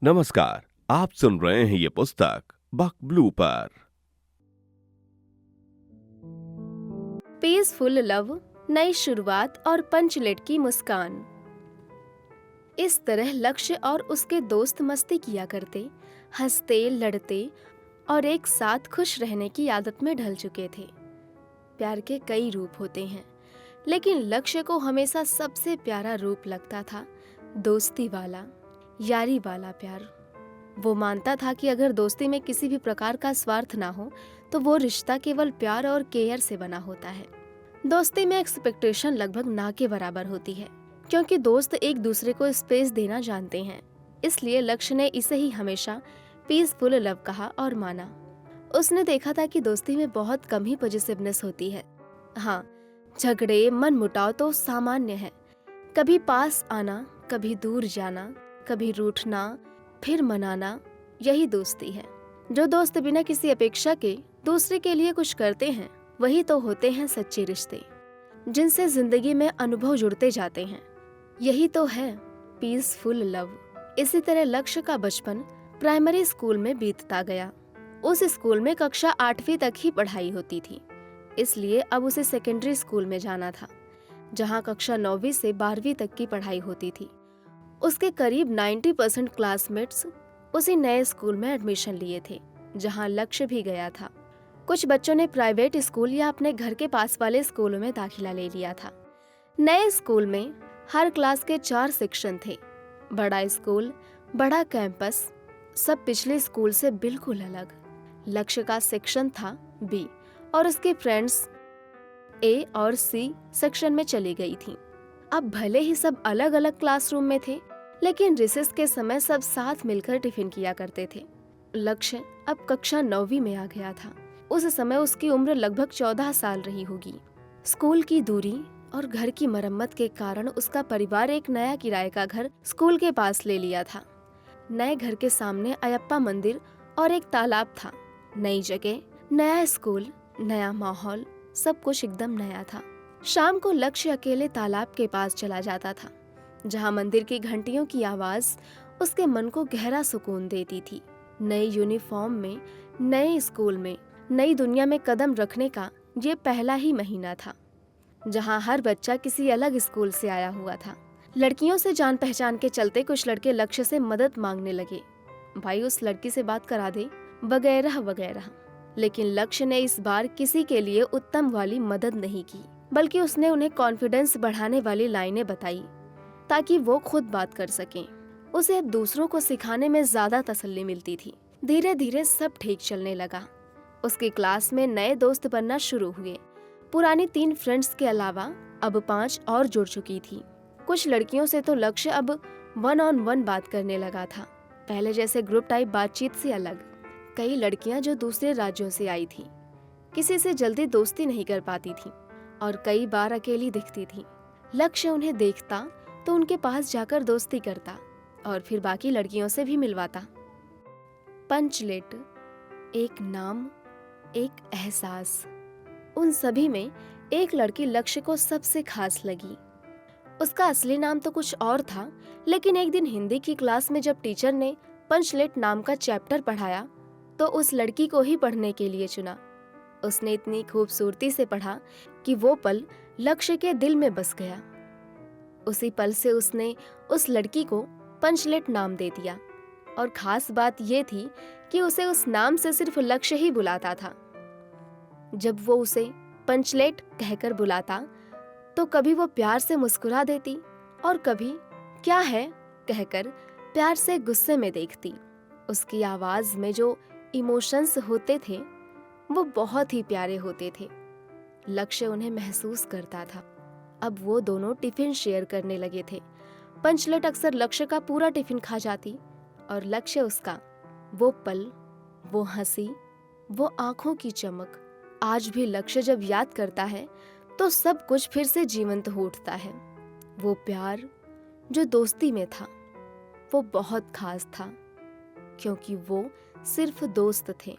नमस्कार। आप सुन रहे हैं ये पुस्तक बक ब्लू पर। पीसफुल लव, नई शुरुआत और पंचलेट की मुस्कान। इस तरह लक्ष्य और उसके दोस्त मस्ती किया करते, हंसते, लड़ते और एक साथ खुश रहने की आदत में ढल चुके थे। प्यार के कई रूप होते हैं, लेकिन लक्ष्य को हमेशा सबसे प्यारा रूप लगता था दोस्ती वाला, यारी वाला प्यार। वो मानता था कि अगर दोस्ती में किसी भी प्रकार का स्वार्थ ना हो तो वो रिश्ता केवल प्यार और केयर से बना होता है। दोस्ती में एक्सपेक्टेशन लगभग ना के बराबर होती है, क्योंकि दोस्त एक दूसरे को स्पेस देना जानते हैं। इसलिए लक्ष्य ने इसे ही हमेशा पीसफुल लव कहा और माना। उसने देखा था कि दोस्ती में बहुत कम ही पॉजिटिवनेस होती है। हाँ, झगड़े, मनमुटाव तो सामान्य है। कभी पास आना, कभी दूर जाना, कभी रूठना, फिर मनाना, यही दोस्ती है। जो दोस्त बिना किसी अपेक्षा के दूसरे के लिए कुछ करते हैं, वही तो होते हैं सच्चे रिश्ते, जिनसे जिंदगी में अनुभव जुड़ते जाते हैं। यही तो है पीसफुल लव। इसी तरह लक्ष्य का बचपन प्राइमरी स्कूल में बीतता गया। उस स्कूल में कक्षा 8वीं तक ही पढ़ाई होती थी, इसलिए अब उसे सेकेंडरी स्कूल में जाना था, जहाँ कक्षा 9वीं से 12वीं तक की पढ़ाई होती थी। उसके करीब 90% क्लासमेट्स उसी नए स्कूल में एडमिशन लिए थे, जहां लक्ष्य भी गया था। कुछ बच्चों ने प्राइवेट स्कूल या अपने घर के पास वाले स्कूलों में दाखिला ले लिया था। नए स्कूल में हर क्लास के 4 सेक्शन थे। बड़ा स्कूल, बड़ा कैंपस, सब पिछले स्कूल से बिल्कुल अलग। लक्ष्य का सेक्शन था बी और उसके फ्रेंड्स ए और सी सेक्शन में चली गई थी। अब भले ही सब अलग अलग क्लासरूम में थे, लेकिन रिसेस के समय सब साथ मिलकर टिफिन किया करते थे। लक्ष्य अब कक्षा 9वीं में आ गया था। उस समय उसकी उम्र लगभग 14 साल रही होगी। स्कूल की दूरी और घर की मरम्मत के कारण उसका परिवार एक नया किराए का घर स्कूल के पास ले लिया था। नए घर के सामने अयप्पा मंदिर और एक तालाब था। नई जगह, नया स्कूल, नया माहौल, सब कुछ एकदम नया था। शाम को लक्ष्य अकेले तालाब के पास चला जाता था, जहाँ मंदिर की घंटियों की आवाज उसके मन को गहरा सुकून देती थी। नई यूनिफॉर्म में, नए स्कूल में, नई दुनिया में कदम रखने का ये पहला ही महीना था, जहाँ हर बच्चा किसी अलग स्कूल से आया हुआ था। लड़कियों से जान पहचान के चलते कुछ लड़के लक्ष्य से मदद मांगने लगे, भाई उस लड़की से बात करा दे, वगैरह वगैरह। लेकिन लक्ष्य ने इस बार किसी के लिए उत्तम वाली मदद नहीं की, बल्कि उसने उन्हें कॉन्फिडेंस बढ़ाने वाली लाइनें बताई ताकि वो खुद बात कर सकें। उसे अब दूसरों को सिखाने में ज्यादा तसल्ली मिलती थी। धीरे धीरे सब ठीक चलने लगा। उसकी क्लास में नए दोस्त बनना शुरू हुए। पुरानी 3 फ्रेंड्स के अलावा अब 5 और जुड़ चुकी थी। कुछ लड़कियों से तो लक्ष्य अब 1-on-1 बात करने लगा था, पहले जैसे ग्रुप टाइप बातचीत से अलग। कई लड़कियां जो दूसरे राज्यों से आई थी, किसी से जल्दी दोस्ती नहीं कर पाती थी और कई बार अकेली दिखती थी। लक्ष्य उन्हें देखता तो उनके पास जाकर दोस्ती करता और फिर बाकी लड़कियों से भी मिलवाता। पंचलेट, एक नाम, एक एहसास। उन सभी में एक लड़की लक्ष्य को सबसे खास लगी। उसका असली नाम तो कुछ और था, लेकिन एक दिन हिंदी की क्लास में जब टीचर ने पंचलेट नाम का चैप्टर पढ़ाया तो उस लड़की को ही पढ़ने के लिए चुना। उसने इतनी खूबसूरती से पढ़ा कि वो पल लक्ष्य के दिल में बस गया। उसी पल से उसने उस लड़की को पंचलेट नाम दे दिया और खास बात ये थी कि उसे उस नाम से सिर्फ लक्ष्य ही बुलाता था। जब वो उसे पंचलेट कहकर बुलाता तो कभी वो प्यार से मुस्कुरा देती और कभी क्या है कहकर प्यार से गुस्से में देखती। उसकी आवाज में जो इमोशंस होते थे वो बहुत ही प्यारे होते थे। लक्ष्य उन्हें महसूस करता था। अब वो दोनों टिफिन शेयर करने लगे थे। पंचलेट अक्सर लक्ष्य का पूरा टिफिन खा जाती और लक्ष्य उसका। वो पल, वो हंसी, वो आंखों की चमक आज भी लक्ष्य जब याद करता है तो सब कुछ फिर से जीवंत हो उठता है। वो प्यार जो दोस्ती में था वो बहुत खास था, क्योंकि वो सिर्फ दोस्त थे।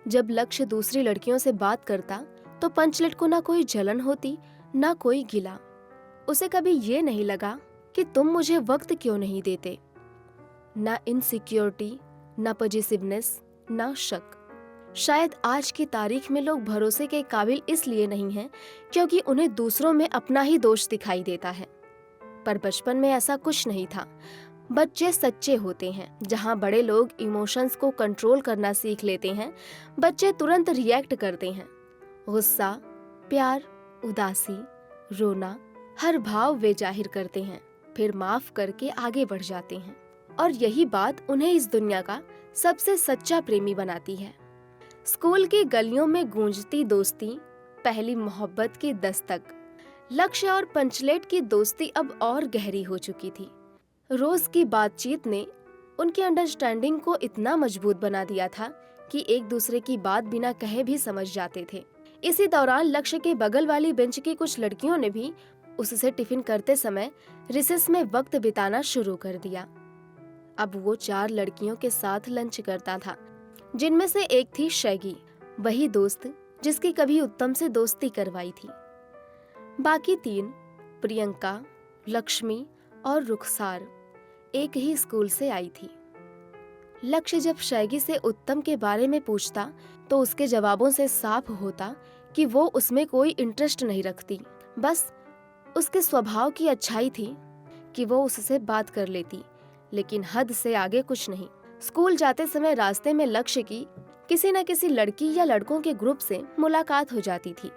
जब लक्ष्य दूसरी लड़कियों से बात करता तो पंचलेट को ना कोई जलन होती, ना कोई गिला। उसे कभी ये नहीं लगा कि तुम मुझे वक्त क्यों नहीं देते। ना इनसिक्योरिटी, ना पॉजिटिवनेस, ना शक। शायद आज की तारीख में लोग भरोसे के काबिल इसलिए नहीं हैं क्योंकि उन्हें दूसरों में अपना ही दोष दिखाई देता है। पर बचपन में ऐसा कुछ नहीं था। बच्चे सच्चे होते हैं। जहाँ बड़े लोग इमोशंस को कंट्रोल करना सीख लेते हैं, बच्चे तुरंत रिएक्ट करते हैं। गुस्सा, प्यार, उदासी, रोना, हर भाव वे जाहिर करते हैं, फिर माफ करके आगे बढ़ जाते हैं। और यही बात उन्हें इस दुनिया का सबसे सच्चा प्रेमी बनाती है। स्कूल की गलियों में गूंजती दोस्ती, पहली मोहब्बत की दस्तक। लक्ष्य और पंचलेट की दोस्ती अब और गहरी हो चुकी थी। रोज की बातचीत ने उनकी अंडरस्टैंडिंग को इतना मजबूत बना दिया था कि एक दूसरे की बात बिना कहे भी समझ जाते थे। इसी दौरान लक्ष्य के बगल वाली बेंच की कुछ लड़कियों ने भी उससे टिफिन करते समय रिसेस में वक्त बिताना शुरू कर दिया। अब वो 4 लड़कियों के साथ लंच करता था, जिनमें से एक थी शैगी, वही दोस्त जिसकी कभी उत्तम से दोस्ती करवाई थी। बाकी 3, प्रियंका, लक्ष्मी और रुखसार, एक ही स्कूल से आई थी। लक्ष्य जब शैगी से उत्तम के बारे में पूछता तो उसके जवाबों से साफ होता कि वो उसमें कोई इंटरेस्ट नहीं रखती। बस उसके स्वभाव की अच्छाई थी कि वो उससे बात कर लेती, लेकिन हद से आगे कुछ नहीं। स्कूल जाते समय रास्ते में लक्ष्य की किसी न किसी लड़की या लड़कों के ग्रुप से मुलाकात हो जाती थी।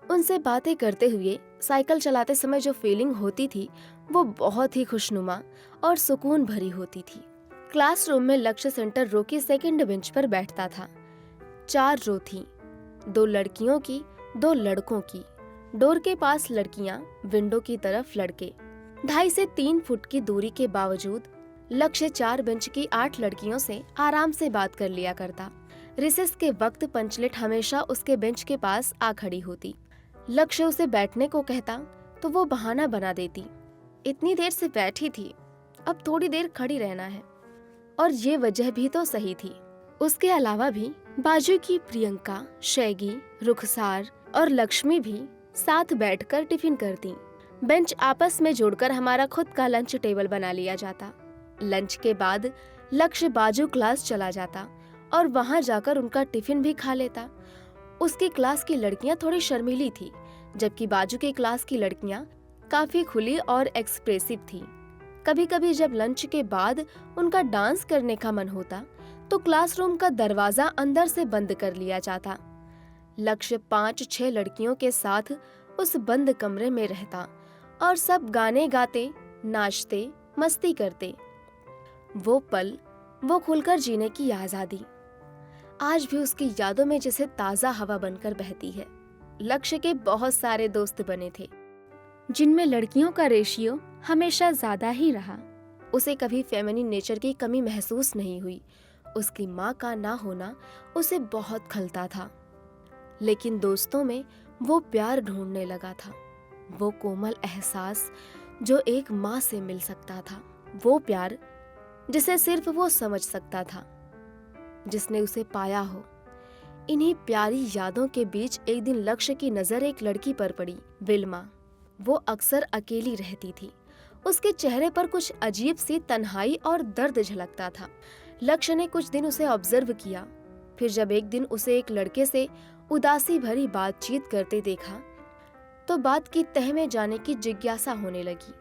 उनसे बातें करते हुए साइकिल चलाते समय जो फीलिंग होती थी वो बहुत ही खुशनुमा और सुकून भरी होती थी। क्लासरूम में लक्ष्य सेंटर रो की सेकंड बेंच पर बैठता था। 4 रो थी, 2 लड़कियों की, 2 लड़कों की। डोर के पास लड़कियां, विंडो की तरफ लड़के। 2.5 से 3 फुट की दूरी के बावजूद लक्ष्य 4 बेंच की 8 लड़कियों से आराम से बात कर लिया करता। रिसेस के वक्त पंचलेट हमेशा उसके बेंच के पास आ खड़ी होती। लक्ष्य उसे बैठने को कहता तो वो बहाना बना देती, इतनी देर से बैठी थी, अब थोड़ी देर खड़ी रहना है। और ये वजह भी तो सही थी। उसके अलावा भी बाजू की प्रियंका, शैगी, रुखसार और लक्ष्मी भी साथ बैठकर टिफिन करती। बेंच आपस में जोड़कर हमारा खुद का लंच टेबल बना लिया जाता। लंच के बाद लक्ष्य बाजू क्लास चला जाता और वहां जाकर उनका टिफिन भी खा लेता। उसकी क्लास की लड़कियां थोड़ी शर्मीली थी, जबकि बाजू की क्लास की लड़कियां काफी खुली और एक्सप्रेसिव थी। कभी कभी जब लंच के बाद उनका डांस करने का मन होता तो क्लासरूम का दरवाजा अंदर से बंद कर लिया जाता। लक्ष्य 5-6 लड़कियों के साथ उस बंद कमरे में रहता और सब गाने गाते, नाचते, मस्ती करते। वो पल, वो खुलकर जीने की आजादी आज भी उसकी यादों में जैसे ताजा हवा बनकर बहती है। लक्ष्य के बहुत सारे दोस्त बने थे, जिनमें लड़कियों का रेशियो हमेशा ज्यादा ही रहा। उसे कभी फेमिनिन नेचर की कमी महसूस नहीं हुई। उसकी माँ का ना होना उसे बहुत खलता था, लेकिन दोस्तों में वो प्यार ढूंढने लगा था। वो कोमल एहसास जो एक माँ से मिल सकता था, वो प्यार जिसे सिर्फ वो समझ सकता था, जिसने उसे पाया हो। इन्हीं प्यारी यादों के बीच एक दिन लक्ष्य की नजर एक लड़की पर पड़ी, विल्मा। वो अक्सर अकेली रहती थी। उसके चेहरे पर कुछ अजीब सी तन्हाई और दर्द झलकता था। लक्ष्य ने कुछ दिन उसे ऑब्जर्व किया। फिर जब एक दिन उसे एक लड़के से उदासी भरी बातचीत करते देखा तो बात की तह में जाने की जिज्ञासा होने लगी।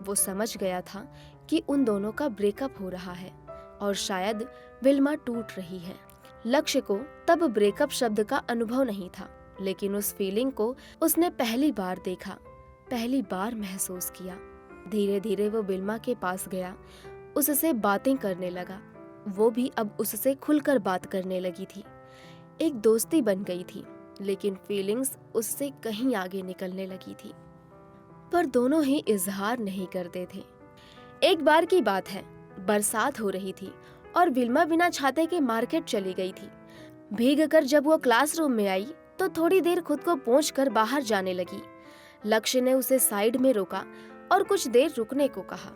वो समझ गया था कि उन दोनों का ब्रेकअप हो रहा है और शायद विल्मा टूट रही है। लक्ष्य को तब ब्रेकअप शब्द का अनुभव नहीं था, लेकिन उस फीलिंग को उसने पहली बार देखा, पहली बार महसूस किया। धीरे धीरे वो विल्मा के पास गया, उससे बातें करने लगा। वो भी अब उससे खुलकर बात करने लगी थी। एक दोस्ती बन गई थी, लेकिन फीलिंग्स उससे कहीं आगे निकलने लगी थी। पर दोनों ही इजहार नहीं करते थे। एक बार की बात है, बरसात हो रही थी और विल्मा बिना छाते के मार्केट चली गई थी। भीगकर जब वो क्लासरूम में आई तो थोड़ी देर खुद को पोंछकर बाहर जाने लगी। लक्ष्य ने उसे साइड में रोका और कुछ देर रुकने को कहा।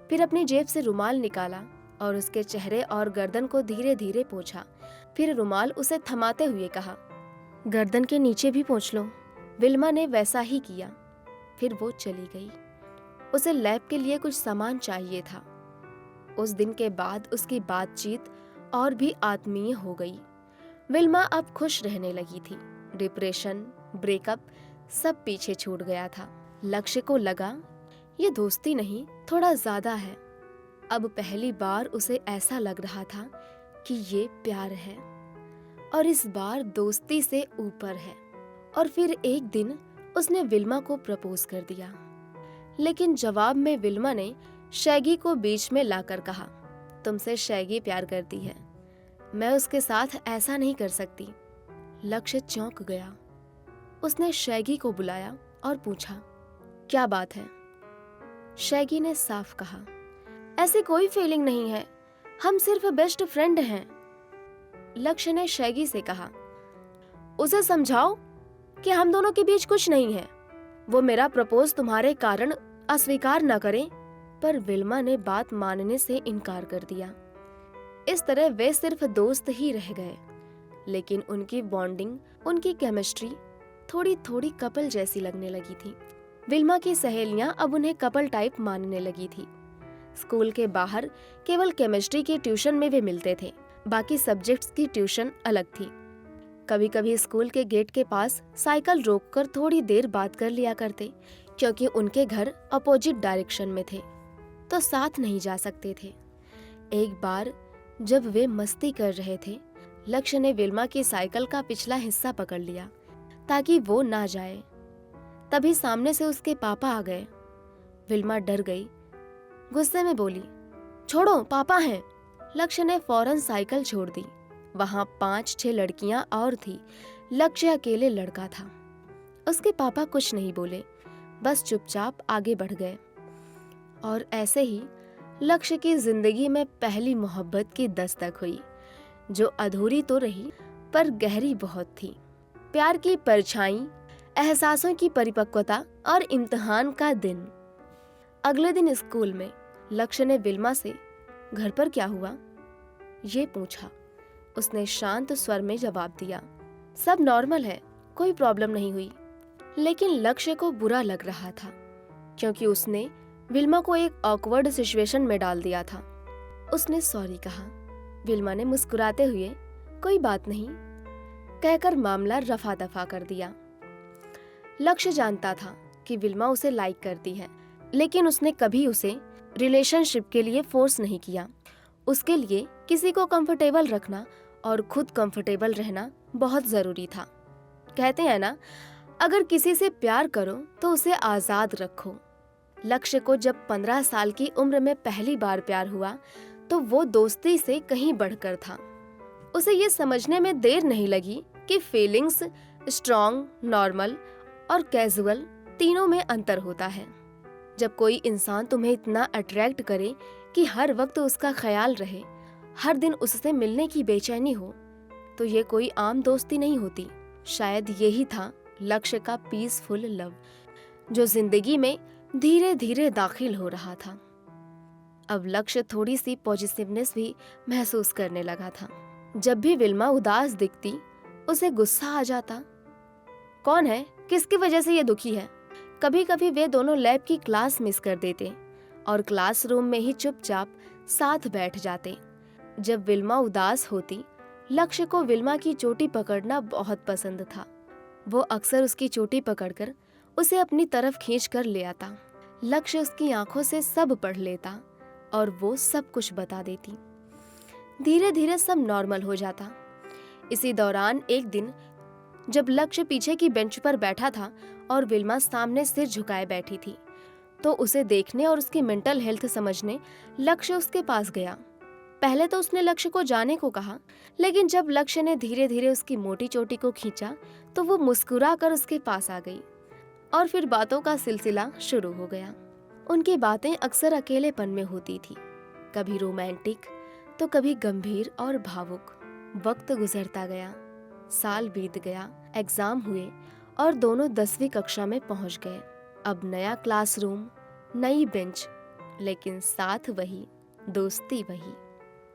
फिर अपनी जेब से रुमाल निकाला और उसके चेहरे और गर्दन को धीरे धीरे पोंछा। फिर रुमाल उसे थमाते हुए कहा, गर्दन के नीचे भी पोंछ लो। विल्मा ने वैसा ही किया। फिर वो चली गई। उसे लैब के लिए कुछ सामान चाहिए था। उस दिन के बाद उसकी बातचीत और भी आत्मीय हो गई। विल्मा अब खुश रहने लगी थी। डिप्रेशन, ब्रेकअप सब पीछे छूट गया था। लक्ष्य को लगा ये दोस्ती नहीं, थोड़ा ज्यादा है। अब पहली बार उसे ऐसा लग रहा था कि ये प्यार है और इस बार दोस्ती से ऊपर है। और फिर एक दिन उसने विल्मा को प्रपोज कर दिया, लेकिन जवाब में विल्मा ने शैगी को बीच में लाकर कहा, तुमसे शैगी प्यार करती है, मैं उसके साथ ऐसा नहीं कर सकती। लक्ष्य चौंक गया। उसने शैगी को बुलाया और पूछा, क्या बात है? शैगी ने साफ कहा, ऐसी कोई फीलिंग नहीं है, हम सिर्फ बेस्ट फ्रेंड हैं। लक्ष्य ने शैगी से कहा, उसे समझाओ कि हम दोनों के बीच कुछ नहीं है, वो मेरा प्रपोज तुम्हारे कारण अस्वीकार न करे। पर विल्मा ने बात मानने से इनकार कर दिया। इस तरह वे सिर्फ दोस्त ही रह गए, लेकिन उनकी बॉन्डिंग, उनकी केमिस्ट्री थोड़ी थोड़ी कपल जैसी लगने लगी थी। विल्मा की सहेलियां अब उन्हें कपल टाइप मानने लगी थी। स्कूल के बाहर केवल केमिस्ट्री की ट्यूशन में वे मिलते थे, बाकी सब्जेक्ट्स की ट्यूशन अलग थी। कभी कभी स्कूल के गेट के पास साइकिल रोककर थोड़ी देर बात कर लिया करते, क्योंकि उनके घर अपोजिट डायरेक्शन में थे तो साथ नहीं जा सकते थे। एक बार जब वे मस्ती कर रहे थे, लक्ष्य ने विल्मा की साइकिल का पिछला हिस्सा पकड़ लिया ताकि वो ना जाए। तभी सामने से उसके पापा आ गए। विल्मा डर गई, गुस्से में बोली, छोड़ो, पापा हैं। लक्ष्य ने फौरन साइकिल छोड़ दी। वहां 5-6 लड़कियां और थी, लक्ष्य अकेले लड़का था। उसके पापा कुछ नहीं बोले, बस चुपचाप आगे बढ़ गए। और ऐसे ही लक्ष्य की जिंदगी में पहली मोहब्बत की दस्तक हुई, जो अधूरी तो रही पर गहरी बहुत थी। प्यार की परछाई, एहसासों की परिपक्वता और इम्तिहान का दिन। अगले दिन स्कूल में लक्ष्य ने विल्मा से घर पर क्या हुआ ये पूछा। उसने शांत स्वर में जवाब दिया, सब नॉर्मल है, कोई प्रॉब्लम नहीं हुई। लेकिन लक्ष्य को बुरा लग रहा था, क्योंकि उसने विल्मा को एक ऑकवर्ड सिचुएशन में डाल दिया था। उसने सॉरी कहा। विल्मा ने मुस्कुराते हुए कोई बात नहीं कहकर मामला रफा दफा कर दिया। लक्ष्य जानता था कि विल्मा उसे लाइक करती है, लेकिन उसने कभी उसे रिलेशनशिप के लिए फोर्स नहीं किया। उसके लिए किसी को कंफर्टेबल रखना और खुद कंफर्टेबल रहना बहुत जरूरी था। कहते हैं ना, अगर किसी से प्यार करो तो उसे आजाद रखो। लक्ष्य को जब 15 साल की उम्र में पहली बार प्यार हुआ तो वो दोस्ती से कहीं बढ़कर था। उसे ये समझने में देर नहीं लगी कि फीलिंग्स स्ट्रॉन्ग, नॉर्मल और कैजुअल तीनों में अंतर होता है। जब कोई इंसान तुम्हें इतना अट्रैक्ट करे कि हर वक्त उसका ख्याल रहे, हर दिन उससे मिलने की बेचैनी हो, तो ये कोई आम दोस्ती नहीं होती। शायद यही था लक्ष्य का पीसफुल लव, जो जिंदगी में धीरे धीरे दाखिल हो रहा था। अब लक्ष्य थोड़ी सी पॉजिटिवनेस भी महसूस करने लगा था। जब भी विल्मा उदास दिखती, उसे गुस्सा आ जाता। कौन है, किसकी वजह से ये दुखी है? कभी कभी वे दोनों लैब की क्लास मिस कर देते और क्लासरूम में ही चुपचाप साथ बैठ जाते। जब विल्मा उदास होती, लक्ष्य को विल्मा की चोटी पकड़ना बहुत पसंद था। वो अक्सर उसकी चोटी पकड़कर उसे अपनी तरफ खींच कर ले आता। लक्ष्य उसकी आंखों से सब पढ़ लेता और वो सब कुछ बता देती। धीरे धीरे सब नॉर्मल हो जाता। इसी दौरान एक दिन जब लक्ष्य पीछे की बेंच पर बैठा था और विल्मा सामने सिर झुकाए बैठी थी, तो उसे देखने और उसकी मेंटल हेल्थ समझने लक्ष्य उसके पास गया। पहले तो उसने लक्ष्य को जाने को कहा, लेकिन जब लक्ष्य ने धीरे धीरे उसकी मोटी चोटी को खींचा तो वो मुस्कुरा कर उसके पास आ गई और फिर बातों का सिलसिला शुरू हो गया। उनकी बातें अक्सर अकेलेपन में होती थी, कभी रोमांटिक तो कभी गंभीर और भावुक। वक्त गुजरता गया, साल बीत गया, एग्जाम हुए और दोनों 10वीं कक्षा में पहुंच गए। अब नया क्लासरूम, नई बेंच, लेकिन साथ वही, दोस्ती वही।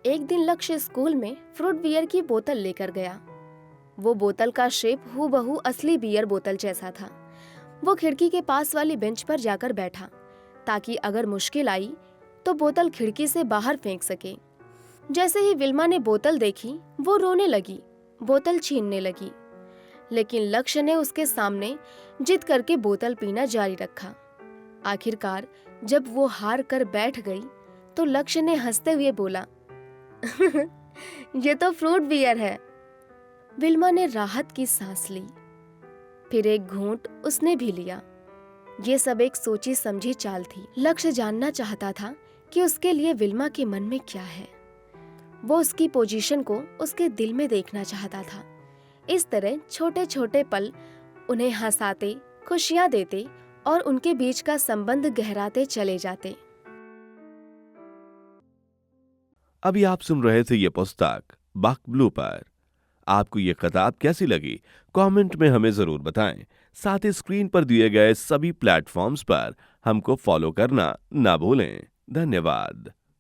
एक दिन लक्ष्य स्कूल में फ्रूट बियर की बोतल लेकर गया। वो बोतल का शेप हूबहू असली बियर बोतल जैसा था। वो खिड़की के पास वाली बेंच पर जाकर बैठा ताकि अगर मुश्किल आई तो बोतल खिड़की से बाहर फेंक सके। जैसे ही विल्मा ने बोतल देखी, वो रोने लगी, बोतल छीनने लगी। लेकिन लक्ष्य ने उसके सामने जिद करके बोतल पीना जारी रखा। आखिरकार जब वो हार कर बैठ गई तो लक्ष्य ने हंसते हुए बोला, ये तो फ्रूट बियर है। विल्मा ने राहत की सांस ली। फिर एक घूंट उसने भी लिया। ये सब एक सोची समझी चाल थी। लक्ष्य जानना चाहता था कि उसके लिए विल्मा के मन में क्या है। वो उसकी पोजीशन को उसके दिल में देखना चाहता था। इस तरह छोटे छोटे पल उन्हें हंसाते, खुशियां देते और उनके बीच का संबंध गहराते चले जाते। अभी आप सुन रहे थे ये पुस्तक बक ब्लू पर। आपको ये किताब कैसी लगी कमेंट में हमें जरूर बताएं। साथ ही स्क्रीन पर दिए गए सभी प्लेटफॉर्म्स पर हमको फॉलो करना ना भूलें। धन्यवाद।